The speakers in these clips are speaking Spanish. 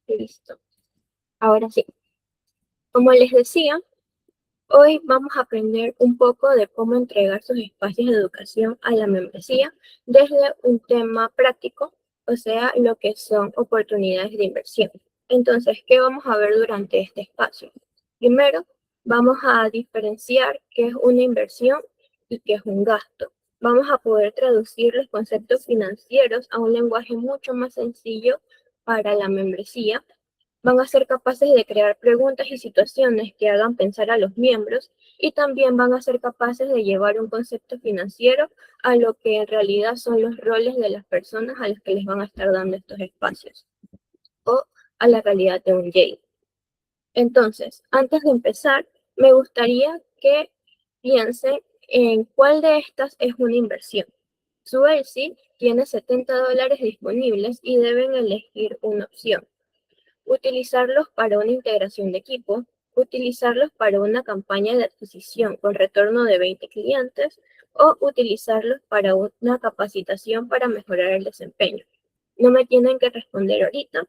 Listo. Ahora sí, como les decía, hoy vamos a aprender un poco de cómo entregar sus espacios de educación a la membresía desde un tema práctico, o sea, lo que son oportunidades de inversión. Entonces, ¿qué vamos a ver durante este espacio? Primero, vamos a diferenciar qué es una inversión y qué es un gasto. Vamos a poder traducir los conceptos financieros a un lenguaje mucho más sencillo para la membresía. Van a ser capaces de crear preguntas y situaciones que hagan pensar a los miembros y también van a ser capaces de llevar un concepto financiero a lo que en realidad son los roles de las personas a las que les van a estar dando estos espacios o a la realidad de un J. Entonces, antes de empezar, me gustaría que piensen en cuál de estas es una inversión. Su ELSI tiene $70 disponibles y deben elegir una opción. Utilizarlos para una integración de equipo, utilizarlos para una campaña de adquisición con retorno de 20 clientes o utilizarlos para una capacitación para mejorar el desempeño. No me tienen que responder ahorita,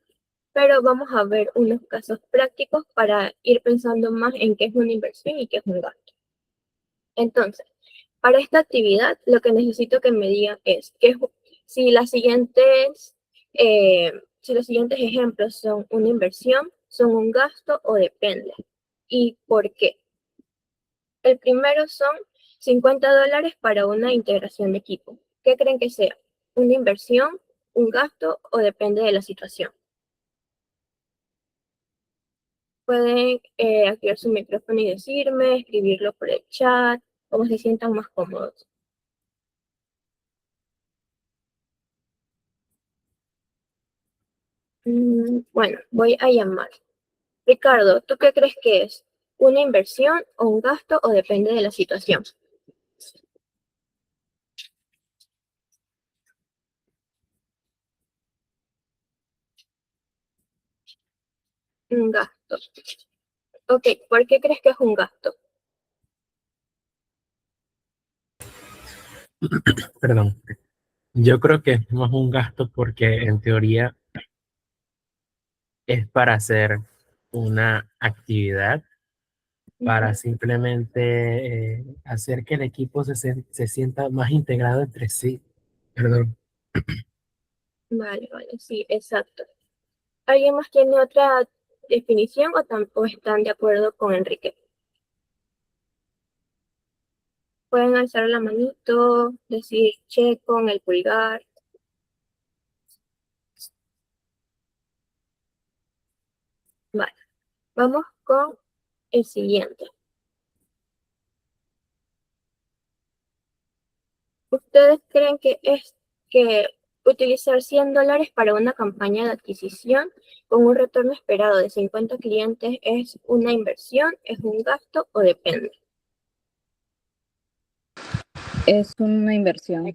pero vamos a ver unos casos prácticos para ir pensando más en qué es una inversión y qué es un gasto. Entonces, para esta actividad, lo que necesito que me digan es que si eh, si los siguientes ejemplos son una inversión, son un gasto o depende. ¿Y por qué? El primero son $50 para una integración de equipo. ¿Qué creen que sea? ¿Una inversión, un gasto o depende de la situación? Pueden activar su micrófono y decirme, escribirlo por el chat, como se sientan más cómodos. Bueno, voy a llamar. Ricardo, ¿tú qué crees que es? ¿Una inversión o un gasto o depende de la situación? Un gasto. Ok, ¿por qué crees que es un gasto? Perdón. Yo creo que es más un gasto porque en teoría es para hacer una actividad, para Ujú. simplemente hacer que el equipo se sienta más integrado entre sí. Perdón. Vale, vale, sí, exacto. ¿Alguien más tiene otra definición o están de acuerdo con Enrique? Pueden alzar la manito, decir che con el pulgar. Vale, vamos con el siguiente. ¿Ustedes creen que es que utilizar $100 para una campaña de adquisición con un retorno esperado de 50 clientes es una inversión, es un gasto o depende? Es una inversión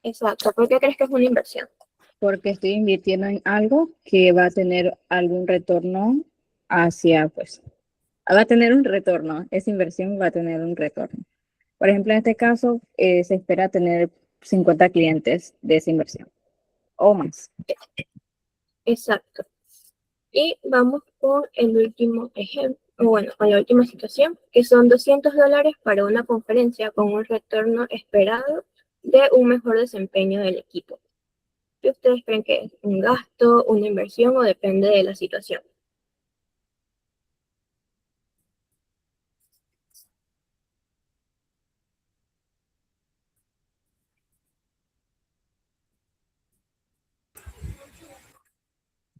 Exacto, ¿por qué crees que es una inversión? porque estoy invirtiendo en algo que va a tener algún retorno hacia, pues, va a tener un retorno. Esa inversión va a tener un retorno. Por ejemplo, en este caso, se espera tener 50 clientes de esa inversión o más. Exacto. Y vamos con el último ejemplo, bueno, con la última situación, que son $200 para una conferencia con un retorno esperado de un mejor desempeño del equipo. ¿Qué ustedes creen que es? ¿Un gasto, una inversión o depende de la situación?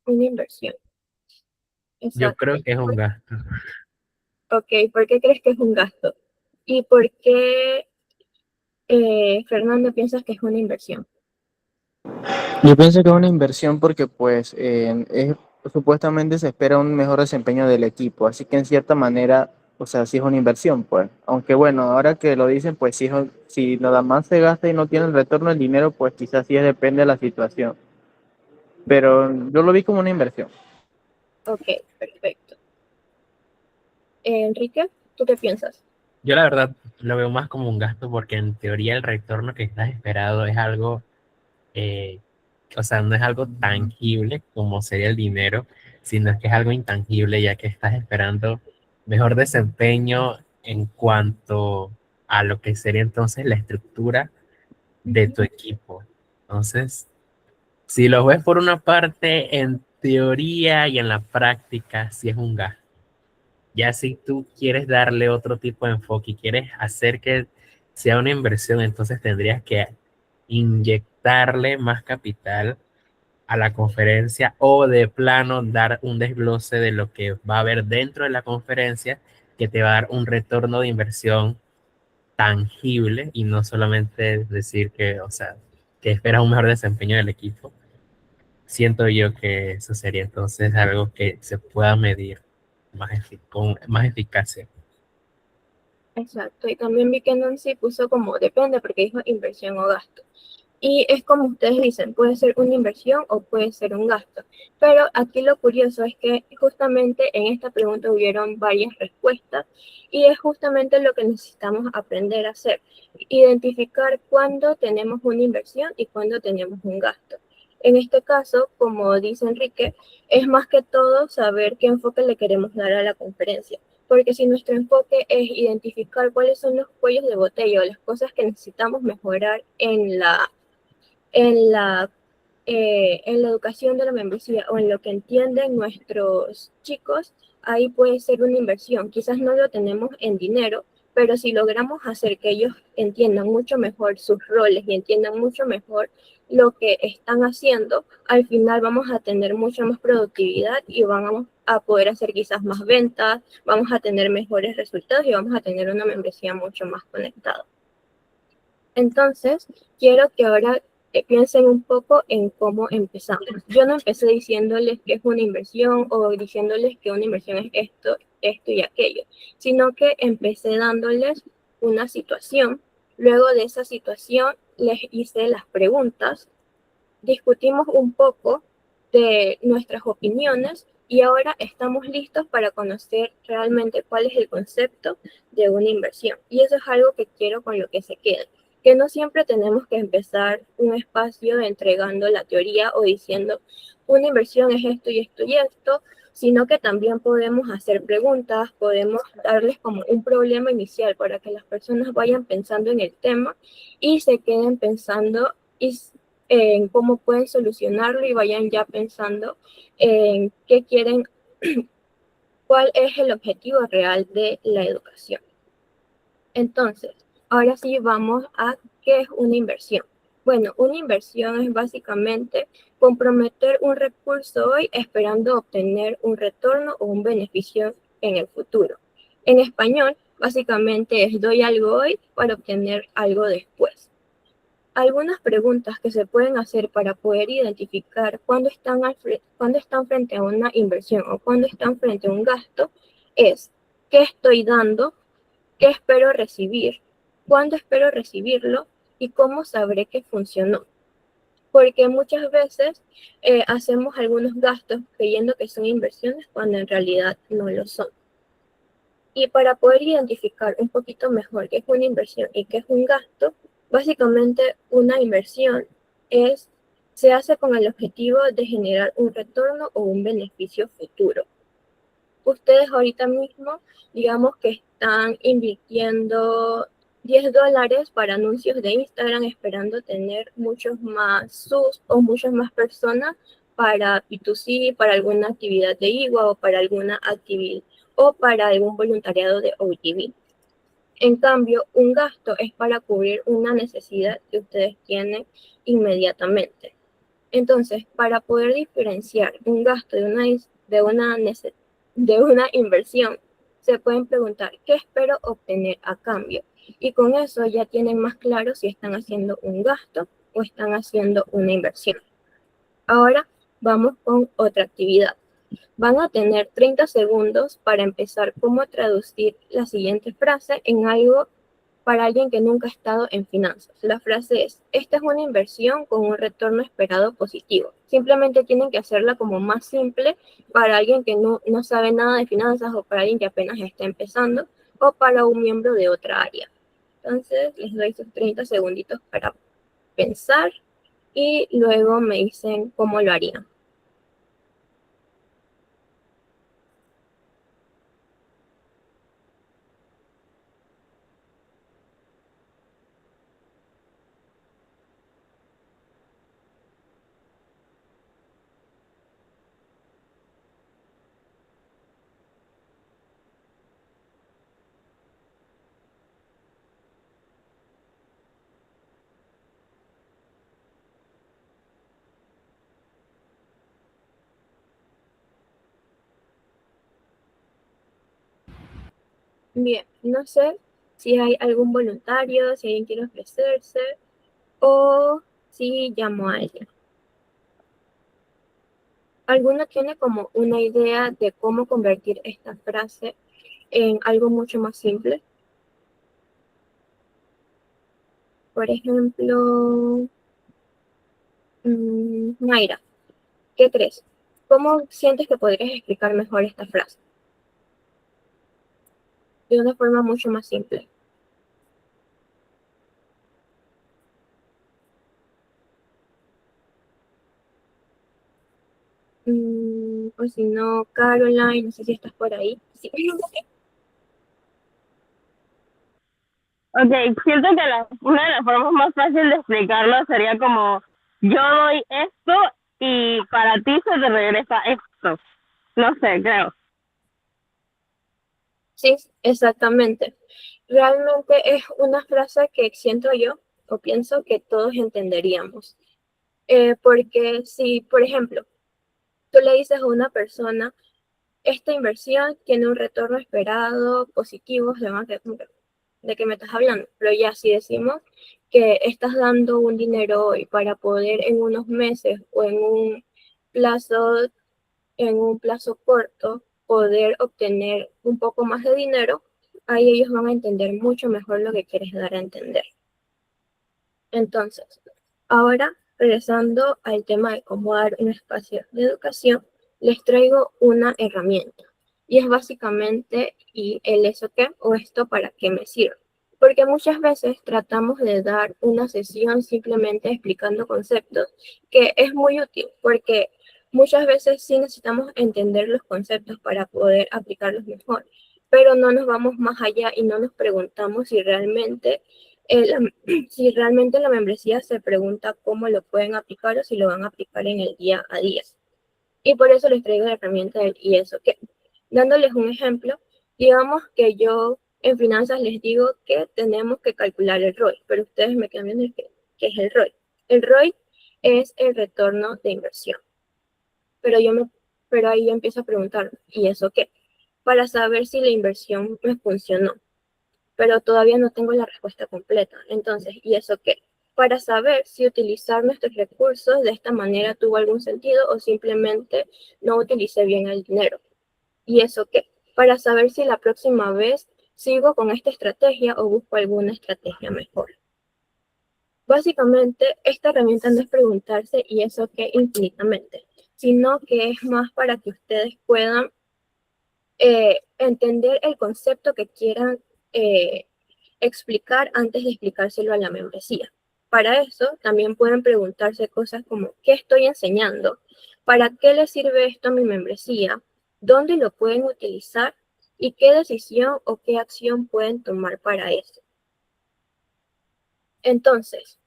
Una inversión. Yo Exacto. creo que es un gasto. Ok, ¿por qué crees que es un gasto? ¿Y por qué, Fernando, piensas que es una inversión? Yo pienso que es una inversión porque pues supuestamente se espera un mejor desempeño del equipo, así que en cierta manera, o sea, sí es una inversión, pues. Aunque bueno, ahora que lo dicen, pues sí, si nada más se gasta y no tiene el retorno del dinero, pues quizás sí depende de la situación. Pero yo lo vi como una inversión. Ok, perfecto. Enrique, ¿tú qué piensas? Yo la verdad lo veo más como un gasto porque en teoría el retorno que estás esperado es algo o sea, no es algo tangible como sería el dinero, sino que es algo intangible, ya que estás esperando mejor desempeño en cuanto a lo que sería entonces la estructura de tu equipo. Entonces, si lo ves por una parte, en teoría y en la práctica, sí es un gasto. Ya si tú quieres darle otro tipo de enfoque y quieres hacer que sea una inversión, entonces tendrías que inyectarle más capital a la conferencia o de plano dar un desglose de lo que va a haber dentro de la conferencia que te va a dar un retorno de inversión tangible y no solamente decir que, o sea, que esperas un mejor desempeño del equipo. Siento yo que eso sería entonces algo que se pueda medir con más eficacia. Exacto, y también vi que Nancy puso como depende porque dijo inversión o gasto. Y es como ustedes dicen, puede ser una inversión o puede ser un gasto. Pero aquí lo curioso es que justamente en esta pregunta hubieron varias respuestas y es justamente lo que necesitamos aprender a hacer. Identificar cuándo tenemos una inversión y cuándo tenemos un gasto. En este caso, como dice Enrique, es más que todo saber qué enfoque le queremos dar a la conferencia. Porque si nuestro enfoque es identificar cuáles son los cuellos de botella o las cosas que necesitamos mejorar en la, en la educación de la membresía o en lo que entienden nuestros chicos, ahí puede ser una inversión. Quizás no lo tenemos en dinero, pero si logramos hacer que ellos entiendan mucho mejor sus roles y entiendan mucho mejor lo que están haciendo, al final vamos a tener mucha más productividad y vamos a poder hacer quizás más ventas, vamos a tener mejores resultados y vamos a tener una membresía mucho más conectada. Entonces, quiero que ahora piensen un poco en cómo empezamos. Yo no empecé diciéndoles que es una inversión o diciéndoles que una inversión es esto, esto y aquello, sino que empecé dándoles una situación. Luego de esa situación les hice las preguntas, discutimos un poco de nuestras opiniones y ahora estamos listos para conocer realmente cuál es el concepto de una inversión. Y eso es algo que quiero con lo que se quede, que no siempre tenemos que empezar un espacio entregando la teoría o diciendo una inversión es esto y esto y esto, sino que también podemos hacer preguntas, podemos darles como un problema inicial para que las personas vayan pensando en el tema y se queden pensando en cómo pueden solucionarlo y vayan ya pensando en qué quieren, cuál es el objetivo real de la educación. Entonces, ahora sí vamos a qué es una inversión. Bueno, una inversión es básicamente comprometer un recurso hoy esperando obtener un retorno o un beneficio en el futuro. En español, básicamente es doy algo hoy para obtener algo después. Algunas preguntas que se pueden hacer para poder identificar cuándo están frente a una inversión o cuándo están frente a un gasto es ¿qué estoy dando? ¿Qué espero recibir? ¿Cuándo espero recibirlo? ¿Y cómo sabré que funcionó? Porque muchas veces hacemos algunos gastos creyendo que son inversiones cuando en realidad no lo son. Y para poder identificar un poquito mejor qué es una inversión y qué es un gasto, básicamente una inversión se hace con el objetivo de generar un retorno o un beneficio futuro. Ustedes ahorita mismo, digamos que están invirtiendo $10 para anuncios de Instagram esperando tener muchos más subs o muchas más personas para P2C, para alguna actividad de IWA o para alguna actividad o para algún voluntariado de OGB. En cambio, un gasto es para cubrir una necesidad que ustedes tienen inmediatamente. Entonces, para poder diferenciar un gasto de una inversión, se pueden preguntar, ¿qué espero obtener a cambio? Y con eso ya tienen más claro si están haciendo un gasto o están haciendo una inversión. Ahora vamos con otra actividad. Van a tener 30 segundos para empezar cómo traducir la siguiente frase en algo para alguien que nunca ha estado en finanzas. La frase es, esta es una inversión con un retorno esperado positivo. Simplemente tienen que hacerla como más simple para alguien que no sabe nada de finanzas o para alguien que apenas está empezando o para un miembro de otra área. Entonces, les doy esos 30 segunditos para pensar y luego me dicen cómo lo harían. Bien, no sé si hay algún voluntario, si alguien quiere ofrecerse o si llamo a alguien. ¿Alguno tiene como una idea de cómo convertir esta frase en algo mucho más simple? Por ejemplo, Mayra, ¿qué crees? ¿Cómo sientes que podrías explicar mejor esta frase? De una forma mucho más simple. O si no, Caroline, no sé si estás por ahí. Sí. Ok, siento que una de las formas más fáciles de explicarlo sería como yo doy esto y para ti se te regresa esto. No sé, creo. Sí, exactamente. Realmente es una frase que siento yo o pienso que todos entenderíamos. Porque si, por ejemplo, tú le dices a una persona, esta inversión tiene un retorno esperado positivo, se llama de qué me estás hablando. Pero ya si decimos que estás dando un dinero hoy para poder en unos meses o plazo, en un plazo corto poder obtener un poco más de dinero, ahí ellos van a entender mucho mejor lo que quieres dar a entender. Entonces, ahora, regresando al tema de cómo dar un espacio de educación, les traigo una herramienta. Y es básicamente, ¿y el eso qué? O esto para qué me sirve. Porque muchas veces tratamos de dar una sesión simplemente explicando conceptos, que es muy útil, porque muchas veces sí necesitamos entender los conceptos para poder aplicarlos mejor, pero no nos vamos más allá y no nos preguntamos si realmente la membresía se pregunta cómo lo pueden aplicar o si lo van a aplicar en el día a día. Y por eso les traigo la herramienta del ¿y eso qué? Dándoles un ejemplo, digamos que yo en finanzas les digo que tenemos que calcular el ROI, pero ustedes me cambian qué es el ROI. El ROI es el retorno de inversión. Pero ahí yo empiezo a preguntar, ¿y eso qué? Para saber si la inversión me funcionó, pero todavía no tengo la respuesta completa. Entonces, ¿y eso qué? Para saber si utilizar nuestros recursos de esta manera tuvo algún sentido o simplemente no utilicé bien el dinero. ¿Y eso qué? Para saber si la próxima vez sigo con esta estrategia o busco alguna estrategia mejor. Básicamente, esta herramienta no es preguntarse ¿y eso qué? Infinitamente, sino que es más para que ustedes puedan entender el concepto que quieran explicar antes de explicárselo a la membresía. Para eso también pueden preguntarse cosas como ¿qué estoy enseñando? ¿Para qué le sirve esto a mi membresía? ¿Dónde lo pueden utilizar? ¿Y qué decisión o qué acción pueden tomar para eso? Entonces,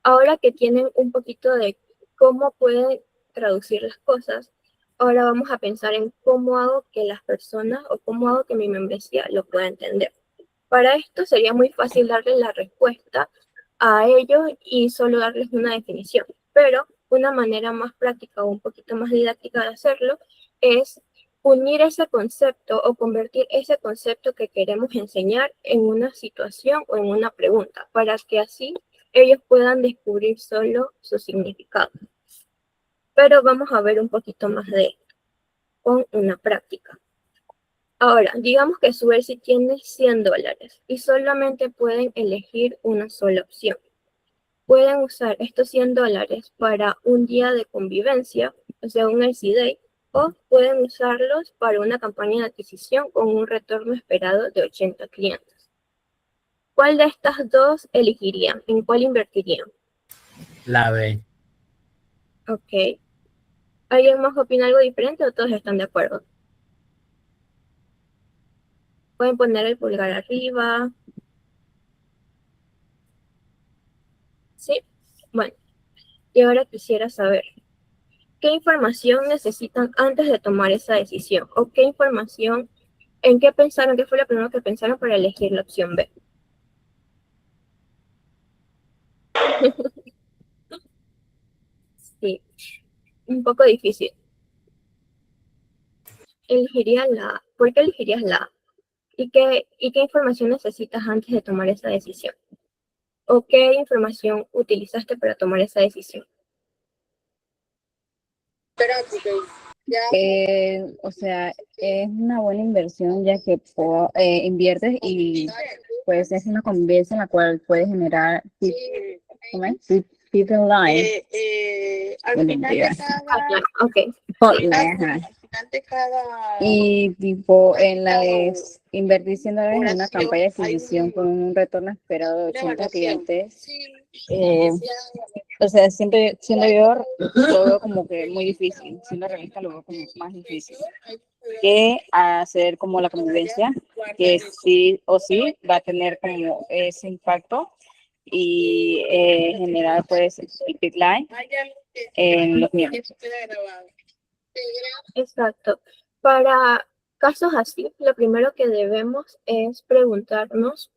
ahora que tienen un poquito de cómo pueden traducir las cosas, ahora vamos a pensar en cómo hago que las personas o cómo hago que mi membresía lo pueda entender. Para esto sería muy fácil darles la respuesta a ellos y solo darles una definición, pero una manera más práctica o un poquito más didáctica de hacerlo es unir ese concepto o convertir ese concepto que queremos enseñar en una situación o en una pregunta, para que así ellos puedan descubrir solo su significado. Pero vamos a ver un poquito más de esto con una práctica. Ahora, digamos que su Versi tiene $100 y solamente pueden elegir una sola opción. Pueden usar estos $100 para un día de convivencia, o sea, un LC Day, o pueden usarlos para una campaña de adquisición con un retorno esperado de 80 clientes. ¿Cuál de estas dos elegirían? ¿En cuál invertirían? La B. Ok. ¿Alguien más opina algo diferente o todos están de acuerdo? Pueden poner el pulgar arriba. ¿Sí? Bueno, y ahora quisiera saber, ¿qué información necesitan antes de tomar esa decisión? ¿O qué información, en qué pensaron, qué fue lo primero que pensaron para elegir la opción B? Sí, un poco difícil. Elegiría la A. ¿Por qué elegirías la A? ¿Y qué información necesitas antes de tomar esa decisión? ¿O qué información utilizaste para tomar esa decisión? O sea, es una buena inversión ya que inviertes y pues es una convivencia en la cual puedes generar ¿cómo es? People line. Al final de Ah, claro, ok. Hotline, ajá. Y tipo en invertir $100 en una campaña de adquisición con un retorno esperado de 80 clientes. O sea, siendo yo, lo veo como que muy difícil, siendo realista lo veo como más difícil que hacer como la convivencia, que sí o sí va a tener como ese impacto y generar pues el decline en los miembros. Exacto. Para casos así, lo primero que debemos es preguntarnos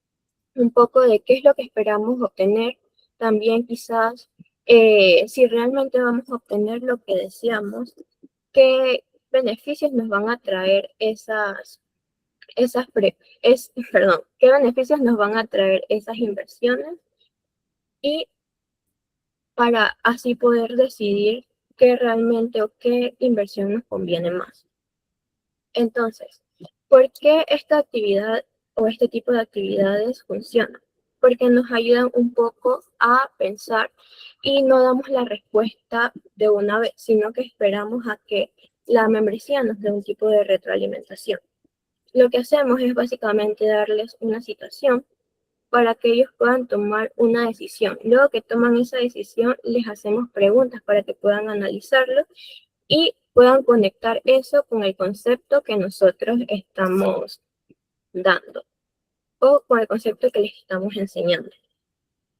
un poco de qué es lo que esperamos obtener. También quizás si realmente vamos a obtener lo que deseamos, qué beneficios nos van a traer perdón, qué beneficios nos van a traer esas inversiones y para así poder decidir qué realmente o qué inversión nos conviene más. Entonces, ¿por qué esta actividad o este tipo de actividades funcionan? Porque nos ayudan un poco a pensar y no damos la respuesta de una vez, sino que esperamos a que la membresía nos dé un tipo de retroalimentación. Lo que hacemos es básicamente darles una situación para que ellos puedan tomar una decisión. Luego que toman esa decisión, les hacemos preguntas para que puedan analizarlo y puedan conectar eso con el concepto que nosotros estamos dando o con el concepto que les estamos enseñando.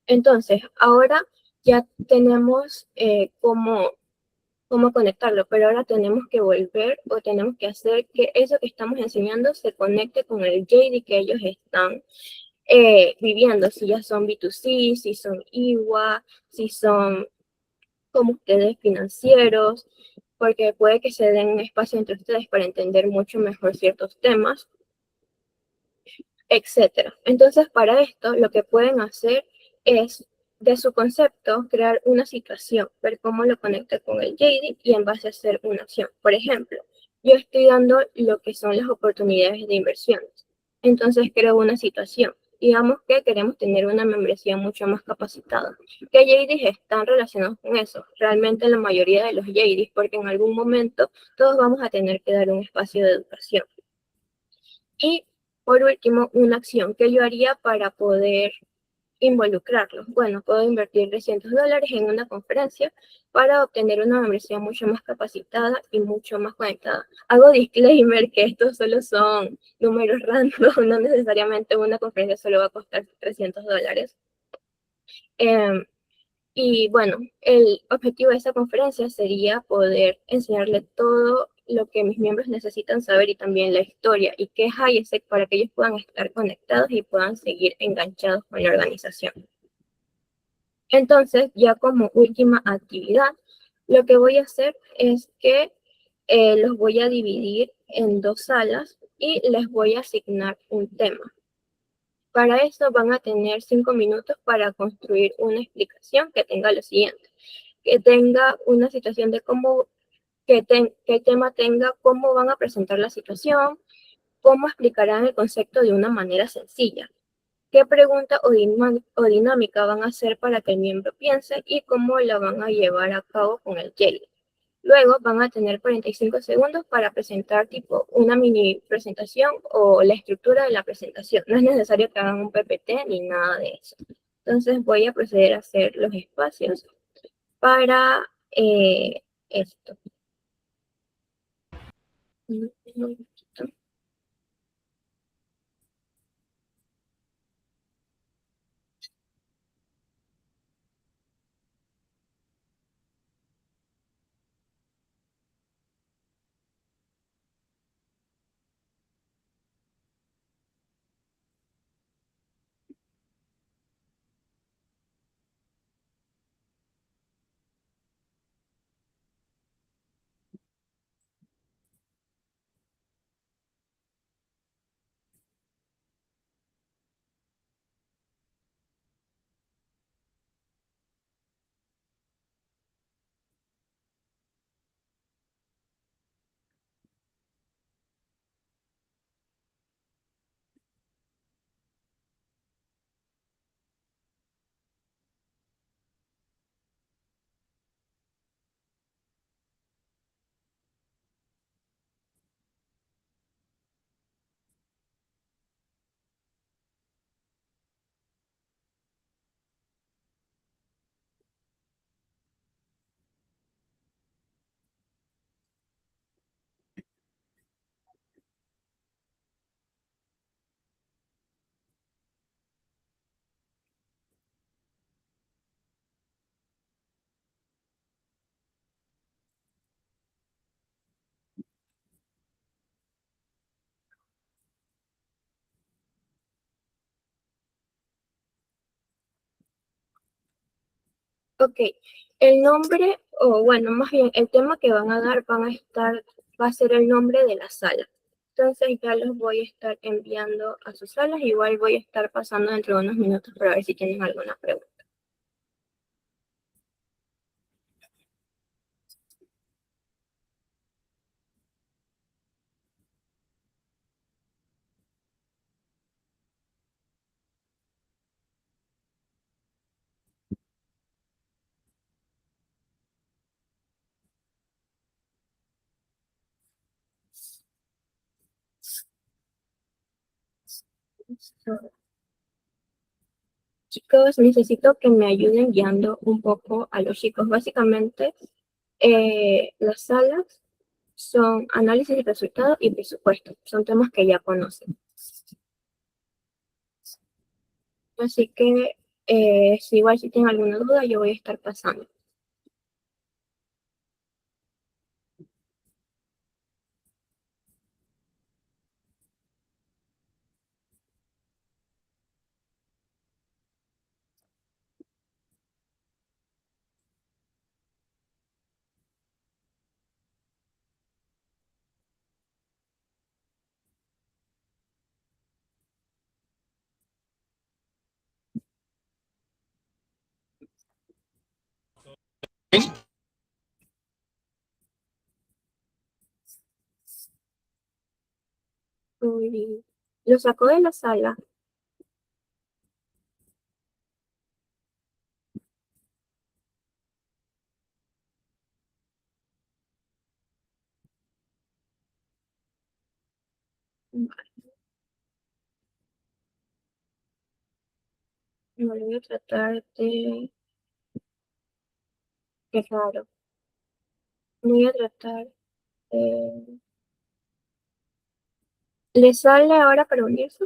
Entonces, ahora ya tenemos cómo conectarlo, pero ahora tenemos que volver o tenemos que hacer que eso que estamos enseñando se conecte con el JD que ellos están viviendo, si ya son B2C, si son IWA, si son como ustedes financieros, porque puede que se den un espacio entre ustedes para entender mucho mejor ciertos temas, etcétera. Entonces, para esto, lo que pueden hacer es, de su concepto, crear una situación, ver cómo lo conecta con el JD y en base a hacer una acción. Por ejemplo, yo estoy dando lo que son las oportunidades de inversiones. Entonces, creo una situación. Digamos que queremos tener una membresía mucho más capacitada. ¿Qué JDs están relacionados con eso? Realmente la mayoría de los JDs, porque en algún momento todos vamos a tener que dar un espacio de educación. Y por último, una acción que yo haría para poder involucrarlos. Bueno, puedo invertir $300 en una conferencia para obtener una membresía mucho más capacitada y mucho más conectada. Hago disclaimer que estos solo son números random, no necesariamente una conferencia solo va a costar $300. Y bueno, el objetivo de esta conferencia sería poder enseñarle todo lo que mis miembros necesitan saber y también la historia y qué es HighSec para que ellos puedan estar conectados y puedan seguir enganchados con la organización. Entonces, ya como última actividad, lo que voy a hacer es que los voy a dividir en 2 salas y les voy a asignar un tema. Para eso van a tener 5 minutos para construir una explicación que tenga lo siguiente, que tenga una situación de qué tema tenga, cómo van a presentar la situación, cómo explicarán el concepto de una manera sencilla, qué pregunta o dinámica van a hacer para que el miembro piense y cómo la van a llevar a cabo con el JD. Luego van a tener 45 segundos para presentar tipo una mini presentación o la estructura de la presentación. No es necesario que hagan un PPT ni nada de eso. Entonces voy a proceder a hacer los espacios para esto. No. Ok, el nombre, o bueno, más bien el tema que van a dar va a ser el nombre de la sala. Entonces ya los voy a estar enviando a sus salas, igual voy a estar pasando dentro de unos minutos para ver si tienen alguna pregunta. Chicos, necesito que me ayuden guiando un poco a los chicos. Básicamente, las salas son análisis de resultados y presupuesto. Son temas que ya conocen. Así que, si igual si tienen alguna duda, yo voy a estar pasando. Uy, lo sacó de la sala. No voy a tratar de... Qué raro. Voy a tratar de... ¿Le sale ahora para unirse?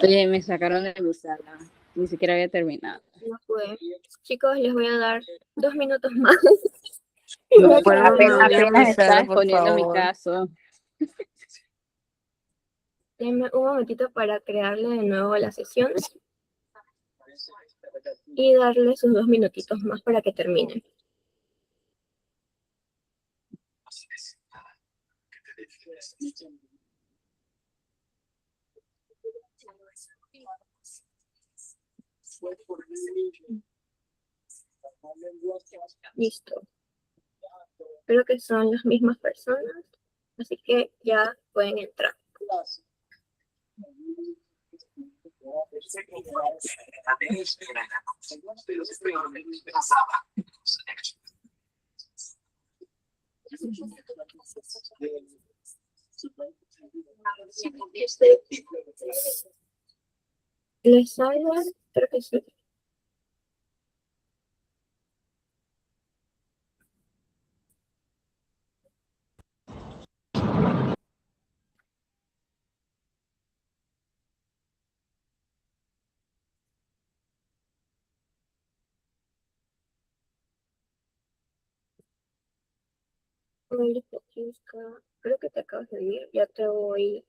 Oye, me sacaron de mi sala. Ni siquiera había terminado. No pude. Chicos, les voy a dar 2 minutos más. No Para que puedo hagan- unir a mi Apenas estaba cel, por exponiendo mi favor. caso. Denme un momentito para crearle de nuevo la sesión y darle sus 2 minutitos más para que terminen. Listo. Creo que son las mismas personas, así que ya pueden entrar. ¿Les salgan? Creo que sí. Hola, Francisca. Creo que te acabas de ir. Ya te voy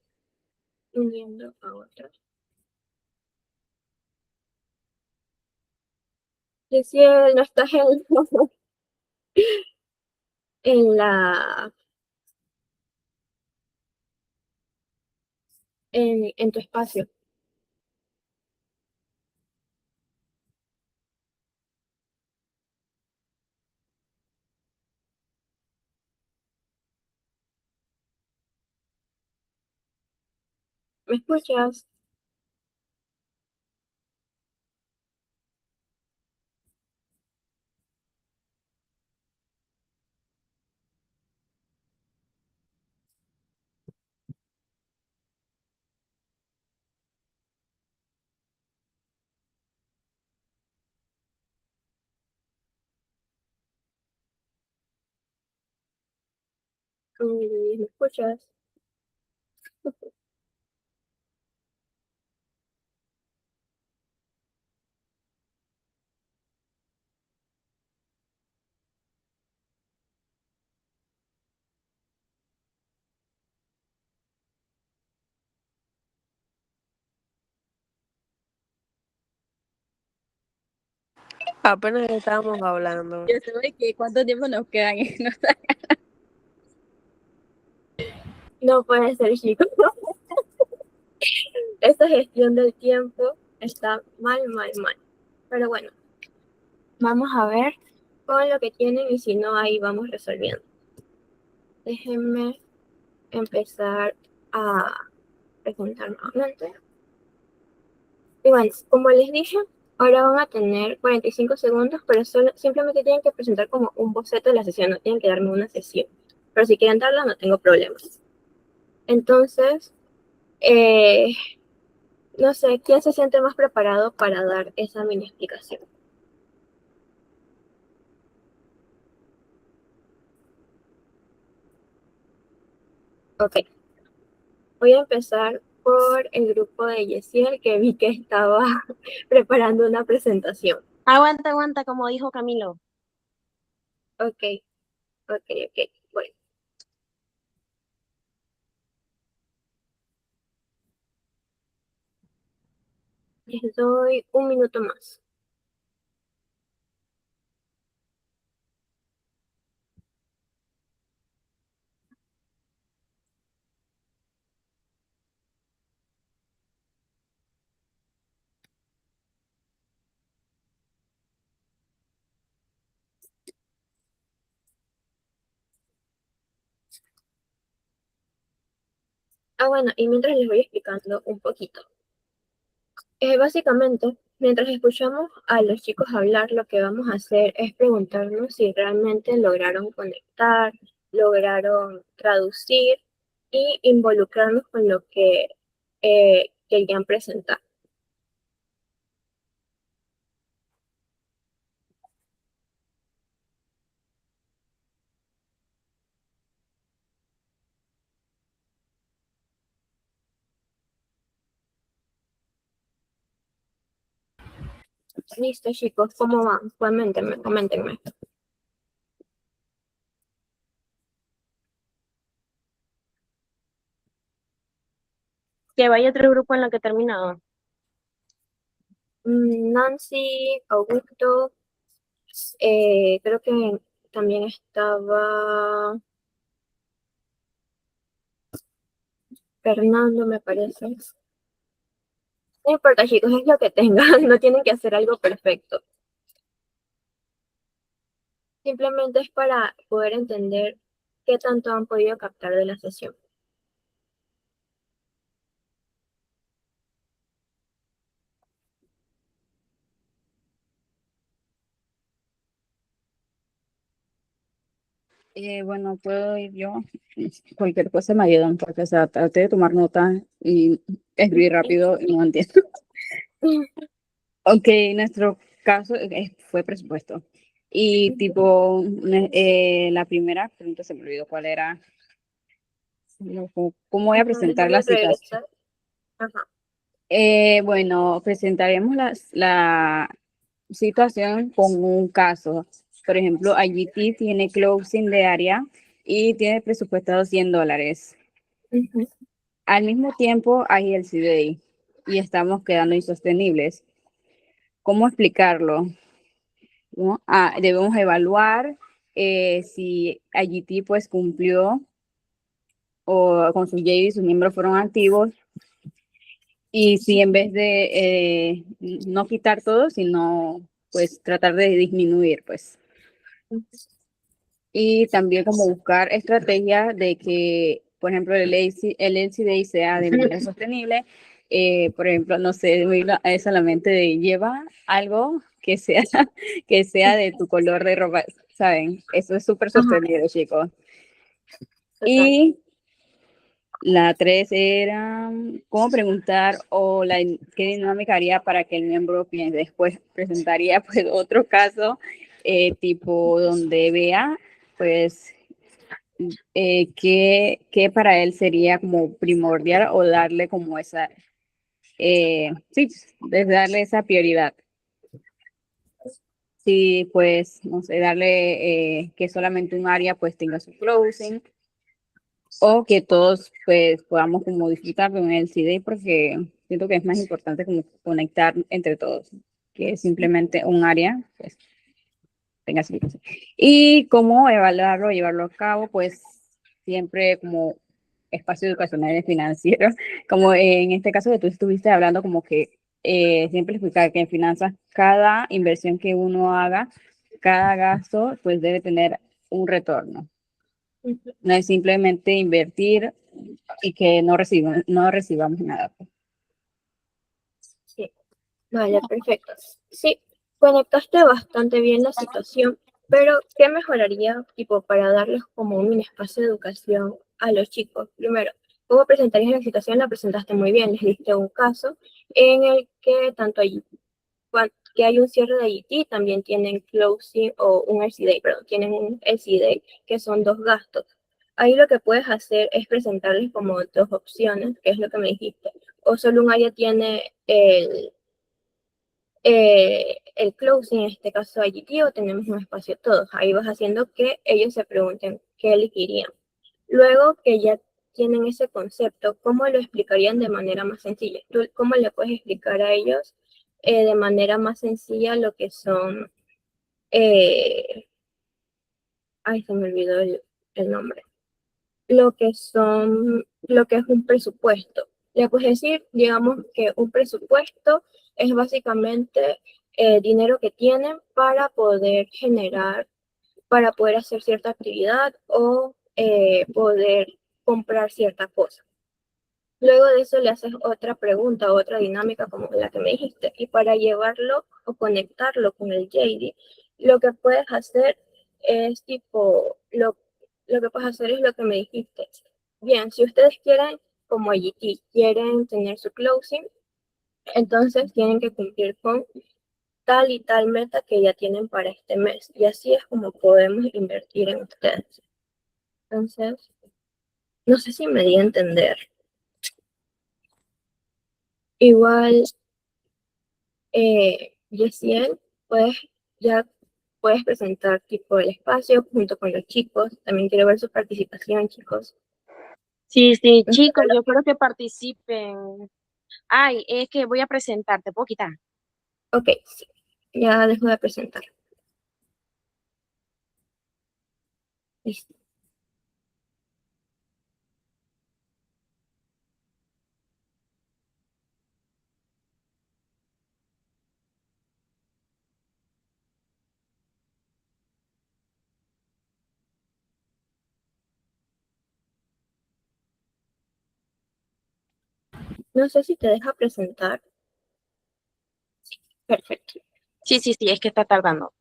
uniendo a otra. Decía, no estás en la en tu espacio. ¿Me escuchas? ¿Me escuchas? Apenas estábamos hablando. Yo sé que cuánto tiempo nos quedan en nuestra... No puede ser, chicos. Esta gestión del tiempo está mal, mal, mal. Pero bueno, vamos a ver con lo que tienen y si no, ahí vamos resolviendo. Déjenme empezar a presentar nuevamente. Y bueno, como les dije, ahora van a tener 45 segundos, pero simplemente tienen que presentar como un boceto de la sesión, no tienen que darme una sesión. Pero si quieren darla, no tengo problemas. Entonces, no sé, ¿quién se siente más preparado para dar esa mini explicación? Ok, voy a empezar por el grupo de Yesiel, que vi que estaba preparando una presentación. Aguanta, aguanta, como dijo Camilo. Ok, ok. Bueno, les doy un minuto más. Ah, bueno, y mientras les voy explicando un poquito. Básicamente, mientras escuchamos a los chicos hablar, lo que vamos a hacer es preguntarnos si realmente lograron conectar, lograron traducir y involucrarnos con lo que querían presentar. Listo, chicos, ¿cómo van? Coméntenme. Que vaya otro grupo en lo que he terminado. Nancy, Augusto, creo que también estaba Fernando, me parece. No importa, chicos, es lo que tengan, no tienen que hacer algo perfecto. Simplemente es para poder entender qué tanto han podido captar de la sesión. Bueno, puedo ir yo. Cualquier cosa me ayudan, porque, o sea, traté de tomar nota y escribir rápido y no entiendo. Ok, nuestro caso fue presupuesto. Y tipo, la primera pregunta se me olvidó cuál era. ¿Cómo voy a presentar Déjame la situación? regresar. Ajá. Bueno, presentaremos la situación con un caso. Por ejemplo, IGT tiene closing de área y tiene presupuestado $100. Ujú. Al mismo tiempo hay el CDI y estamos quedando insostenibles. ¿Cómo explicarlo? ¿No? Debemos evaluar si IGT pues cumplió o con sus JV sus miembros fueron activos y si en vez de no quitar todo, sino pues tratar de disminuir pues. Y también como buscar estrategias de que, por ejemplo, el LCD sea de manera sostenible. Por ejemplo, no sé, es solamente de lleva algo que sea de tu color de ropa, ¿saben? Eso es súper Ajá, sostenible, chicos. total. Y la 3 era cómo preguntar o qué dinámica haría para que el miembro piense. Después presentaría pues otro caso tipo donde vea pues qué para él sería como primordial o darle como esa, sí, darle esa prioridad. Sí, pues, no sé, darle que solamente un área pues tenga su closing o que todos pues podamos como disfrutar de un LCD porque siento que es más importante como conectar entre todos que simplemente un área pues tenga su closing. Y cómo evaluarlo, llevarlo a cabo, pues siempre como espacio educacional y financiero, como en este caso que tú estuviste hablando como que siempre explicar que en finanzas cada inversión que uno haga, cada gasto pues debe tener un retorno. Ujú. No es simplemente invertir y que no recibamos nada. Sí, vale, perfecto. Sí, conectaste bastante bien la situación, pero ¿qué mejoraría, tipo, para darles como un mini espacio de educación a los chicos? Primero, ¿cómo presentarías la situación? La presentaste muy bien, les diste un caso en el que tanto allí que hay un cierre de IGT, también tienen closing o un LCD, perdón, tienen un LCD que son dos gastos. Ahí lo que puedes hacer es presentarles como dos opciones, que es lo que me dijiste. O solo un área tiene el closing, en este caso IGT, o tenemos un espacio todos. Ahí vas haciendo que ellos se pregunten qué elegirían. Luego que ya tienen ese concepto, ¿cómo lo explicarían de manera más sencilla? ¿Tú cómo le puedes explicar a ellos de manera más sencilla lo que son, ay, se me olvidó el nombre, lo que es un presupuesto? Le puedes decir, digamos que un presupuesto es básicamente dinero que tienen para poder generar, para poder hacer cierta actividad o poder comprar cierta cosa. Luego de eso le haces otra pregunta, otra dinámica como la que me dijiste. Y para llevarlo o conectarlo con el JD, lo que puedes hacer es tipo, lo que puedes hacer es lo que me dijiste. Bien, si ustedes quieren, como IGT, quieren tener su closing, entonces tienen que cumplir con tal y tal meta que ya tienen para este mes. Y así es como podemos invertir en ustedes. Entonces, no sé si me di a entender. Igual, Yesiel, ya puedes presentar tipo el espacio junto con los chicos. También quiero ver su participación, chicos. Sí, chicos, yo quiero que participen. Ay, es que voy a presentar, ¿te puedo quitar? Ok, sí, ya dejo de presentar. Listo. No sé si te deja presentar. Sí, perfecto. Sí, es que está tardando.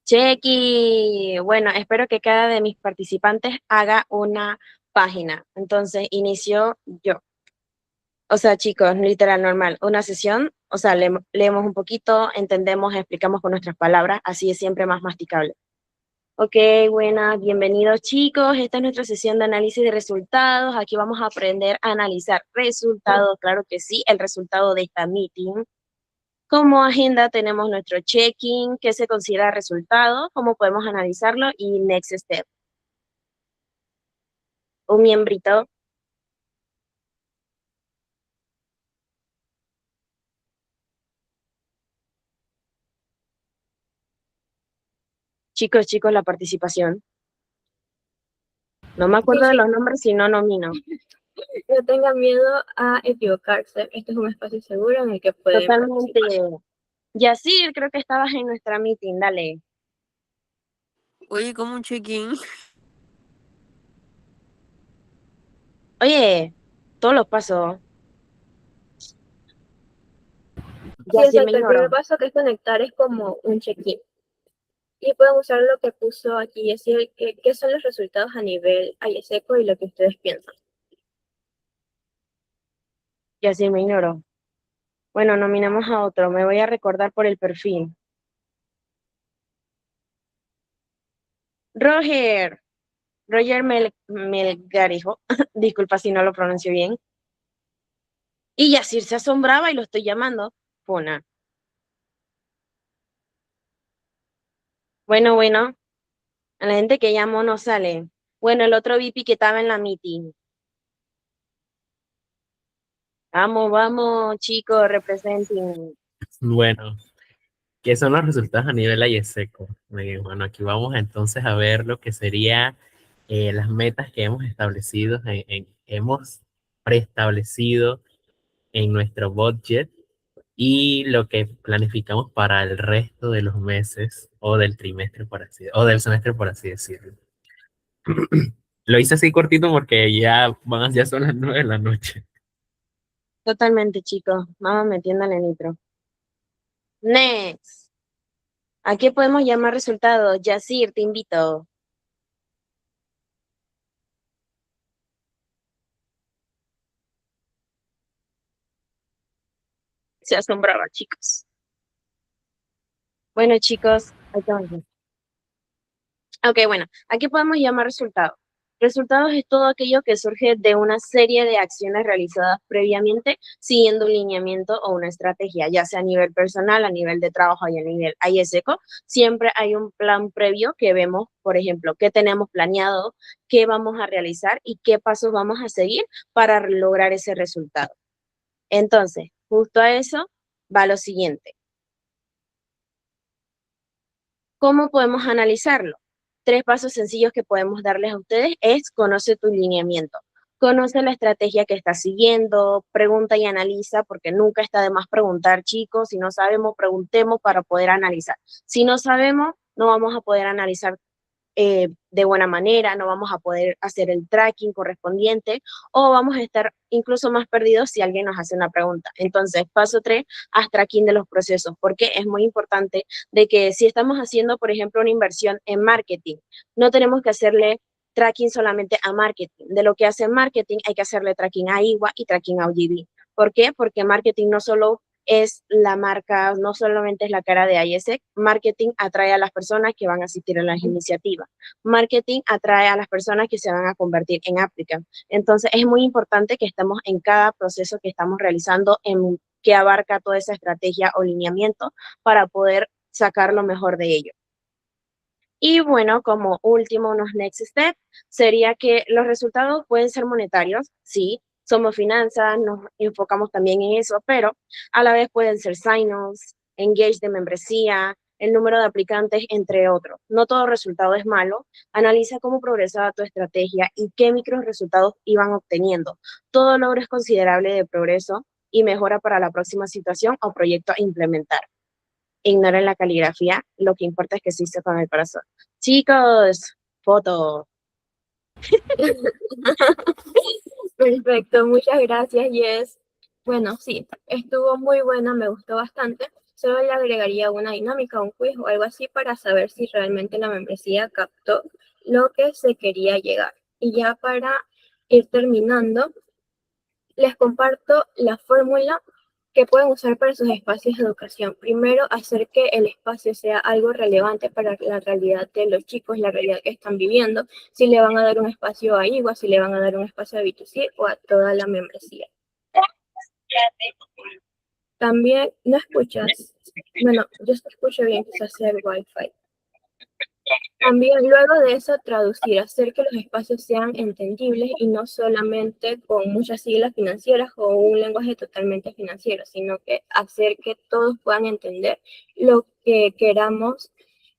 Chequi, bueno, espero que cada de mis participantes haga una página. Entonces, inicio yo. O sea, chicos, literal, normal, una sesión, o sea, leemos un poquito, entendemos, explicamos con nuestras palabras, así es siempre más masticable. Ok, buenas, bienvenidos chicos, esta es nuestra sesión de análisis de resultados, aquí vamos a aprender a analizar resultados, claro que sí, el resultado de esta meeting. Como agenda tenemos nuestro check-in, qué se considera resultado, cómo podemos analizarlo y next step. Un miembrito. Chicos, la participación. No me acuerdo de los nombres si no nomino. No tengan miedo a equivocarse. Este es un espacio seguro en el que pueden Totalmente. participar. Yacir, creo que estabas en nuestra meeting, dale. Oye, como un check-in. Oye, todos los pasos. Sí, Yacir me exacto. El primer ignoró. paso que es conectar es como un check-in. Y pueden usar lo que puso aquí y decir qué son los resultados a nivel IESECO y lo que ustedes piensan. Yacir me ignoró. Bueno, nominamos a otro. Me voy a recordar por el perfil. Roger Melgarejo. Disculpa si no lo pronuncio bien. Y Yacir se asombraba y lo estoy llamando. Puna. Bueno. A la gente que llamo no sale. Bueno, el otro VP que estaba en la meeting. Vamos, chicos, representen. Bueno, ¿qué son los resultados a nivel IESECO? Bueno, aquí vamos entonces a ver lo que sería las metas que hemos establecido, hemos preestablecido en nuestro budget y lo que planificamos para el resto de los meses o del trimestre, o del semestre, por así decirlo. Lo hice así cortito porque ya son las 9 de la noche. Totalmente, chicos. Vamos metiéndole nitro. Next. ¿A qué podemos llamar resultados? Yacir, te invito. Se asombraba, chicos. Bueno, chicos, ahí estamos. Ok, bueno, ¿a qué podemos llamar resultados? Resultados es todo aquello que surge de una serie de acciones realizadas previamente siguiendo un lineamiento o una estrategia, ya sea a nivel personal, a nivel de trabajo y a nivel ISECO. Siempre hay un plan previo que vemos, por ejemplo, qué tenemos planeado, qué vamos a realizar y qué pasos vamos a seguir para lograr ese resultado. Entonces, justo a eso va lo siguiente. ¿Cómo podemos analizarlo? 3 pasos sencillos que podemos darles a ustedes es conoce tu lineamiento, conoce la estrategia que estás siguiendo, pregunta y analiza, porque nunca está de más preguntar, chicos. Si no sabemos, preguntemos para poder analizar. Si no sabemos, no vamos a poder analizar de buena manera, no vamos a poder hacer el tracking correspondiente o vamos a estar incluso más perdidos si alguien nos hace una pregunta. Entonces, paso 3, haz tracking de los procesos, porque es muy importante de que si estamos haciendo, por ejemplo, una inversión en marketing, no tenemos que hacerle tracking solamente a marketing. De lo que hace marketing hay que hacerle tracking a IWA y tracking a OGB. ¿Por qué? Porque marketing no solo es la marca, no solamente es la cara de ISEC, marketing atrae a las personas que van a asistir a las iniciativas. Marketing atrae a las personas que se van a convertir en applicants. Entonces, es muy importante que estemos en cada proceso que estamos realizando que abarca toda esa estrategia o lineamiento para poder sacar lo mejor de ello. Y bueno, como último, unos next step, sería que los resultados pueden ser monetarios, sí, somos finanzas, nos enfocamos también en eso, pero a la vez pueden ser sign-ons, engage de membresía, el número de aplicantes, entre otros. No todo resultado es malo. Analiza cómo progresaba tu estrategia y qué micros resultados iban obteniendo. Todo logro es considerable de progreso y mejora para la próxima situación o proyecto a implementar. Ignoren la caligrafía, lo que importa es que se hizo con el corazón. Chicos, foto. Perfecto, muchas gracias, Jess. Bueno, sí, estuvo muy buena, me gustó bastante. Solo le agregaría una dinámica, un quiz o algo así para saber si realmente la membresía captó lo que se quería llegar. Y ya para ir terminando, les comparto la fórmula que pueden usar para sus espacios de educación. Primero, hacer que el espacio sea algo relevante para la realidad de los chicos, la realidad que están viviendo, si le van a dar un espacio a IWA, si le van a dar un espacio a B2C o a toda la membresía. También, ¿no escuchas? Bueno, yo te escucho bien, quizás sea el Wi-Fi. También luego de eso traducir, hacer que los espacios sean entendibles y no solamente con muchas siglas financieras o un lenguaje totalmente financiero, sino que hacer que todos puedan entender lo que queramos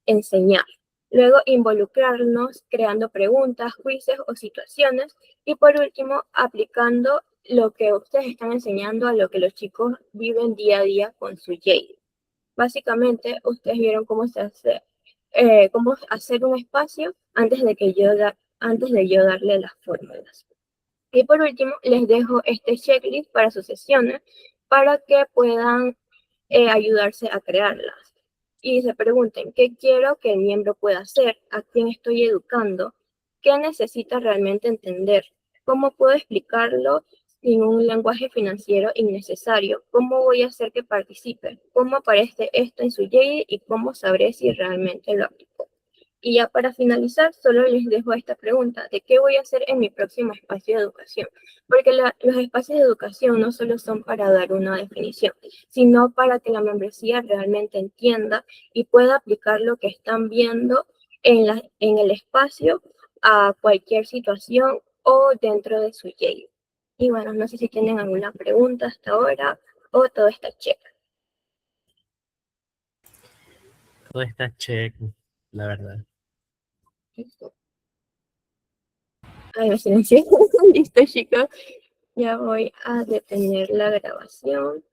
enseñar. Luego involucrarnos creando preguntas, quizzes o situaciones y por último aplicando lo que ustedes están enseñando a lo que los chicos viven día a día con su JD. Básicamente ustedes vieron cómo se hace cómo hacer un espacio antes de yo darle las fórmulas. Y por último, les dejo este checklist para sus sesiones para que puedan ayudarse a crearlas. Y se pregunten, ¿qué quiero que el miembro pueda hacer? ¿A quién estoy educando? ¿Qué necesita realmente entender? ¿Cómo puedo explicarlo sin un lenguaje financiero innecesario? ¿Cómo voy a hacer que participe? ¿Cómo aparece esto en su JD y cómo sabré si realmente lo aplico? Y ya para finalizar, solo les dejo esta pregunta, ¿de qué voy a hacer en mi próximo espacio de educación? Porque los espacios de educación no solo son para dar una definición, sino para que la membresía realmente entienda y pueda aplicar lo que están viendo en el espacio a cualquier situación o dentro de su JD. Y bueno, no sé si tienen alguna pregunta hasta ahora o todo está check. Todo está check, la verdad. Listo. Ay, me silencié. Listo, chicos. Ya voy a detener la grabación.